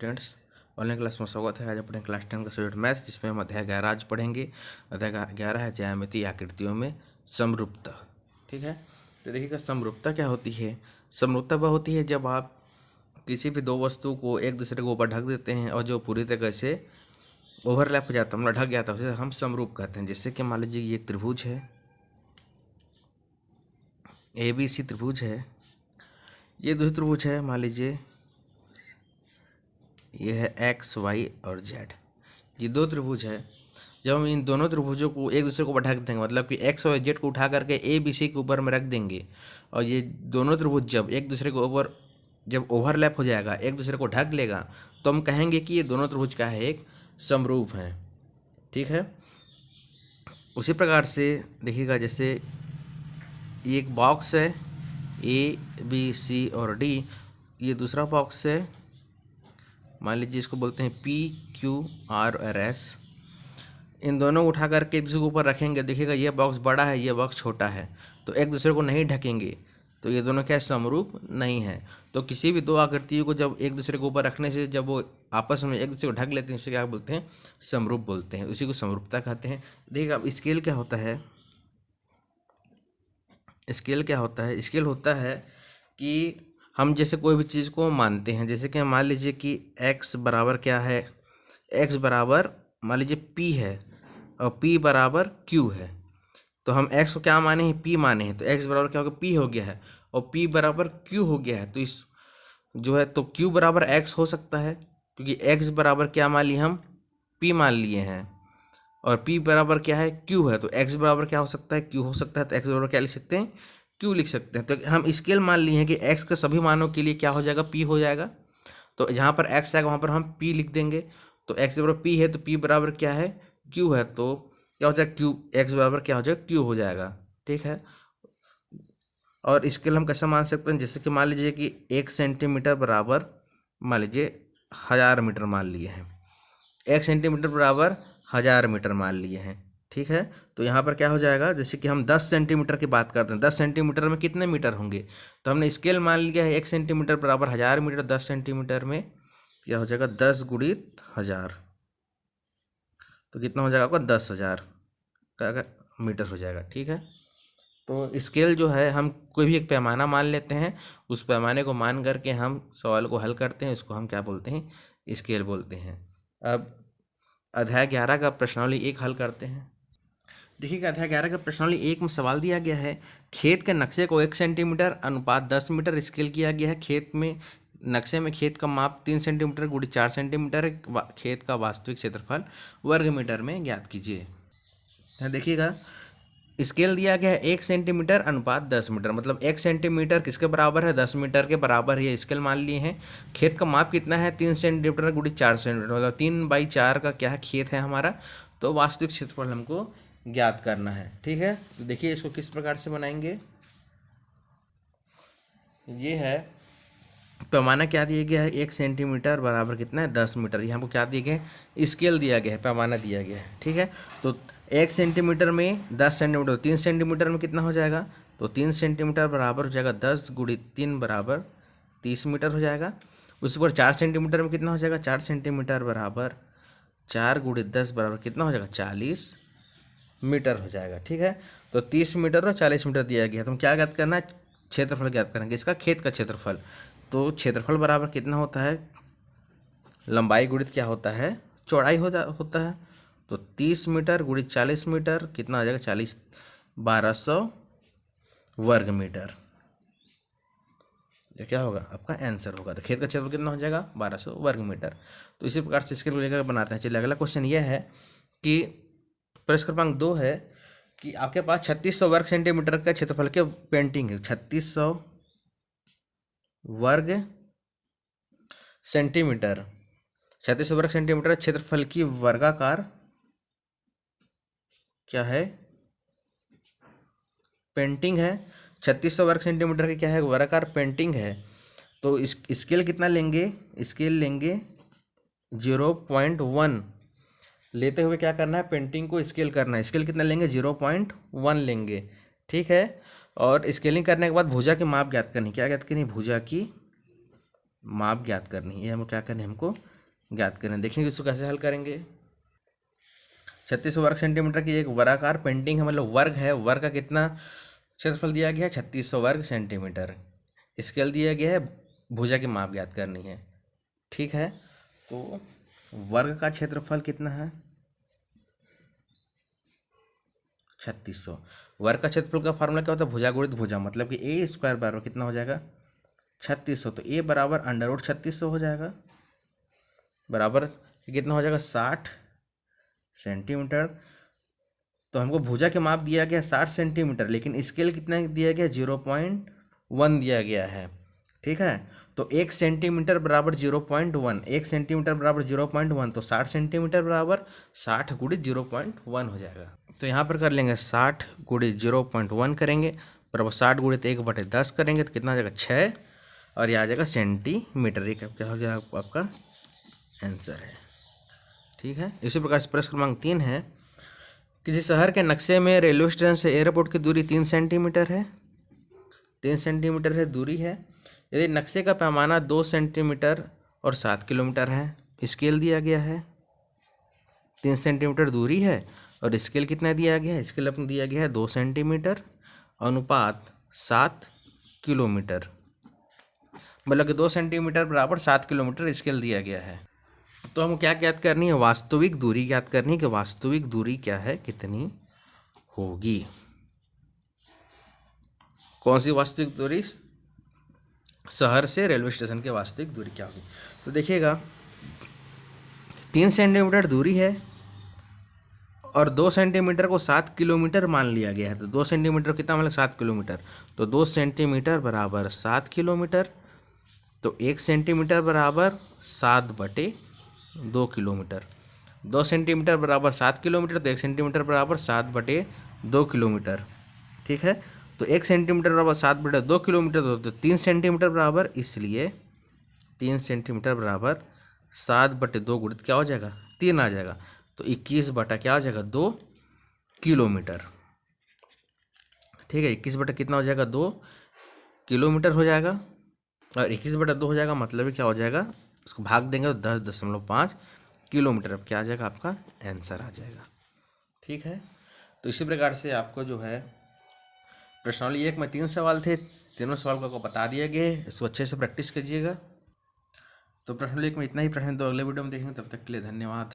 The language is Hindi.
स्टूडेंट्स, ऑनलाइन क्लास में स्वागत है। आज अपने क्लास 10 का सब्जेक्ट मैथ्स, जिसमें हम अध्याय 11 आज पढ़ेंगे। अध्याय 11 है ज्यामितीय आकृतियों में समरूपता। ठीक है, तो देखिएगा समरूपता क्या होती है। समरूपता वह होती है जब आप किसी भी दो वस्तु को एक दूसरे के ऊपर ढक देते हैं और जो पूरी तरह से ओवरलैप हो जाता है, मतलब ढक जाता है, उसे हम समरूप कहते हैं। जैसे कि मान लीजिए ये एक त्रिभुज है, ABC त्रिभुज है, ये दूसरी त्रिभुज है, मान लीजिए ये है X Y और Z। ये दो त्रिभुज है। जब हम इन दोनों त्रिभुजों को एक दूसरे को ढक देंगे, मतलब कि X और Z को उठा करके ABC के ऊपर में रख देंगे, और ये दोनों त्रिभुज जब एक दूसरे के ऊपर जब ओवरलैप हो जाएगा, एक दूसरे को ढक लेगा, तो हम कहेंगे कि ये दोनों त्रिभुज का है एक समरूप है। ठीक है, उसी प्रकार से देखिएगा, जैसे ये एक बॉक्स है ABC और D, ये दूसरा बॉक्स है, मान लीजिए इसको बोलते हैं PQR और S। इन दोनों को उठा करके एक दूसरे के ऊपर रखेंगे, देखिएगा ये बॉक्स बड़ा है, ये बॉक्स छोटा है, तो एक दूसरे को नहीं ढकेंगे, तो ये दोनों क्या समरूप नहीं है। तो किसी भी दो आकृतियों को जब एक दूसरे के ऊपर रखने से जब वो आपस में एक दूसरे को ढक लेते हैं, उसे क्या बोलते हैं, समरूप बोलते हैं। उसी को समरूपता कहते हैं। देखिएगा अब स्केल क्या होता है। स्केल क्या होता है, स्केल होता है कि हम जैसे कोई भी चीज़ को मानते हैं, जैसे कि मान लीजिए कि x बराबर क्या है, x बराबर मान लीजिए p है और p बराबर q है। तो हम x को क्या माने हैं, p माने हैं, तो x बराबर क्या हो गया, p हो गया है, और p बराबर q हो गया है। तो इस जो है तो q बराबर x हो सकता है, क्योंकि x बराबर क्या मान लिए हम, p मान लिए हैं, और p बराबर क्या है, q है। तो x बराबर क्या हो सकता है, q हो सकता है। तो x बराबर क्या लिख सकते हैं, q लिख सकते हैं। तो हम स्केल मान लिए हैं कि x के सभी मानों के लिए क्या हो जाएगा, p हो जाएगा। तो जहाँ पर x आएगा वहाँ पर हम p लिख देंगे। तो x बराबर p है, तो p बराबर क्या है, q है। तो क्या हो जाएगा, q x बराबर क्या हो जाएगा, q हो जाएगा। ठीक है, और स्केल हम कैसे मान सकते हैं, जैसे कि मान लीजिए कि 1 सेंटीमीटर बराबर मान लीजिए 1000 मीटर मान लिए हैं, 1 सेंटीमीटर बराबर 1000 मीटर मान लिए हैं। ठीक है, तो यहाँ पर क्या हो जाएगा, जैसे कि हम 10 सेंटीमीटर की बात करते हैं, 10 सेंटीमीटर में कितने मीटर होंगे, तो हमने स्केल मान लिया है 1 सेंटीमीटर बराबर 1000 मीटर। 10 सेंटीमीटर में क्या हो जाएगा, 10 गुणित 1000, तो कितना हो जाएगा आपका 10,000 का मीटर हो जाएगा। ठीक है, तो स्केल जो है हम कोई भी एक पैमाना मान लेते हैं, उस पैमाने को मान करके हम सवाल को हल करते हैं, इसको हम क्या बोलते हैं, स्केल बोलते हैं। अब अध्याय 11 का प्रश्नावली 1 हल करते हैं। देखिएगा अध्याय 11 का प्रश्नावली 1 में सवाल दिया गया है, खेत के नक्शे को 1 सेंटीमीटर अनुपात 10 मीटर स्केल किया गया है। खेत में नक्शे में खेत का माप 3 सेंटीमीटर गुणित 4 सेंटीमीटर है। खेत का वास्तविक क्षेत्रफल वर्ग मीटर में ज्ञात कीजिए। देखिएगा स्केल दिया गया है 1 सेंटीमीटर अनुपात 10 मीटर, मतलब 1 सेंटीमीटर किसके बराबर है, 10 मीटर के बराबर है। स्केल मान लिए हैं। खेत का माप कितना है, 3 सेंटीमीटर गुणित 4 सेंटीमीटर, मतलब 3/4 का क्या है, खेत है हमारा। तो वास्तविक क्षेत्रफल हमको ज्ञात करना है। ठीक है, तो देखिए इसको किस प्रकार से बनाएंगे। ये है पैमाना क्या दिया गया है, 1 सेंटीमीटर बराबर कितना है, 10 मीटर। यहाँ पर क्या दिया गया है, स्केल दिया गया है, पैमाना दिया गया है। ठीक है, तो 1 सेंटीमीटर में 10 सेंटीमीटर, 3 सेंटीमीटर में कितना हो जाएगा, तो 3 सेंटीमीटर बराबर हो जाएगा 10 गुणित 3 बराबर 30 मीटर हो जाएगा। उसी पर 4 सेंटीमीटर में कितना हो जाएगा, 4 सेंटीमीटर बराबर 4 गुणित 10 बराबर कितना हो जाएगा, 40 मीटर हो जाएगा। ठीक है, तो 30 मीटर और 40 मीटर दिया गया है। तो हम क्या ज्ञात करना है, क्षेत्रफल ज्ञात करेंगे, इसका खेत का क्षेत्रफल। तो क्षेत्रफल बराबर कितना होता है, लंबाई गुणित क्या होता है, चौड़ाई होता है। तो 30 मीटर गुणित 40 मीटर कितना आ जाएगा, 40 1200 वर्ग मीटर। ये क्या होगा, आपका आंसर होगा। तो खेत का क्षेत्रफल कितना हो जाएगा, 1200 वर्ग मीटर। तो इसी प्रकार से इसके लेकर बनाते हैं। चलिए अगला क्वेश्चन ये है कि प्रश्न क्रमांक 2 है कि आपके पास 3600 वर्ग सेंटीमीटर का क्षेत्रफल के पेंटिंग है। 3600 वर्ग सेंटीमीटर, 3600 वर्ग सेंटीमीटर क्षेत्रफल की वर्गाकार क्या है, पेंटिंग है। 3600 वर्ग सेंटीमीटर की क्या है, वर्गाकार पेंटिंग है। तो इस स्केल कितना लेंगे, स्केल लेंगे 0.1 लेते हुए क्या करना है, पेंटिंग को स्केल करना है। स्केल कितना लेंगे, 0.1 लेंगे। ठीक है, और स्केलिंग करने के बाद भुजा की माप ज्ञात करनी, क्या ज्ञात करनी, भुजा की माप ज्ञात करनी है, ये हमको क्या करनी है, हमको ज्ञात करना है। देखेंगे इसको कैसे हल करेंगे। 3600 वर्ग सेंटीमीटर की एक वर्गाकार पेंटिंग है, मतलब वर्ग है, वर्ग का कितना क्षेत्रफल दिया गया है, 3600 वर्ग सेंटीमीटर। स्केल दिया गया है, भुजा की माप ज्ञात करनी है। ठीक है, तो वर्ग का क्षेत्रफल कितना है, 3600। वर्ग का क्षेत्रफल का फार्मूला क्या होता है, भुजा गुणित भुजा, मतलब कि ए स्क्वायर बराबर कितना हो जाएगा, 3600। तो ए बराबर अंडर रूट 3600 हो जाएगा, बराबर कितना हो जाएगा, 60 सेंटीमीटर। तो हमको भुजा के माप दिया गया 60 सेंटीमीटर, लेकिन स्केल कितना दिया गया, 0.1 दिया गया है। ठीक है, तो 1 सेंटीमीटर बराबर 0.1, 1 सेंटीमीटर बराबर 0.1, तो 60 सेंटीमीटर बराबर 60 गुणित 0.1 हो जाएगा। तो यहाँ पर कर लेंगे 60 गुणित 0.1 करेंगे, बराबर 60 गुणित 1/10 करेंगे, तो कितना आ जाएगा, 6, और ये आ जाएगा सेंटीमीटर। ये क्या हो गया, आपका आंसर है। ठीक है, इसी प्रकार से प्रश्न क्रमांक 3 है, किसी शहर के नक्शे में रेलवे स्टेशन से एयरपोर्ट की दूरी 3 सेंटीमीटर है, 3 सेंटीमीटर है दूरी है। यदि नक्शे का पैमाना 2 सेंटीमीटर और 7 किलोमीटर है, स्केल दिया गया है, 3 सेंटीमीटर दूरी है और स्केल कितना दिया गया है, स्केल अपने दिया गया है 2 सेंटीमीटर अनुपात 7 किलोमीटर, मतलब कि 2 सेंटीमीटर बराबर 7 किलोमीटर स्केल दिया गया है। तो हम क्या ज्ञात करनी है, वास्तविक दूरी ज्ञात करनी है, कि वास्तविक दूरी क्या है, कितनी होगी। कौन सी वास्तविक दूरी, शहर से रेलवे स्टेशन की वास्तविक दूरी क्या होगी। तो देखिएगा 3 सेंटीमीटर दूरी है और 2 सेंटीमीटर को 7 किलोमीटर मान लिया गया है, तो 2 सेंटीमीटर कितना मतलब 7 किलोमीटर, तो 2 सेंटीमीटर बराबर 7 किलोमीटर, तो 1 सेंटीमीटर बराबर 7/2 किलोमीटर। 2 सेंटीमीटर बराबर 7 किलोमीटर, तो 1 सेंटीमीटर बराबर 7/2 किलोमीटर। ठीक है, तो 1 सेंटीमीटर बराबर 7/2 किलोमीटर, तो 3 सेंटीमीटर बराबर, इसलिए 3 सेंटीमीटर बराबर 7/2 गुणित क्या हो जाएगा, 3 आ जाएगा, तो 21 बटा क्या हो जाएगा, 2 किलोमीटर। ठीक है, 21 बटा कितना हो जाएगा, 2 किलोमीटर हो जाएगा, और 21/2 हो जाएगा, मतलब क्या हो जाएगा, उसको भाग देंगे तो 10.5 किलोमीटर। अब क्या आ जाएगा, आपका आंसर आ जाएगा। ठीक है, तो इसी प्रकार से आपको जो है प्रश्नावली 1 में 3 सवाल थे, तीनों सवाल को आपको बता दिया गया है, इसको अच्छे से प्रैक्टिस कीजिएगा। तो प्रश्नावली 1 में इतना ही प्रश्न, तो अगले वीडियो में देखेंगे, तब तक के लिए धन्यवाद।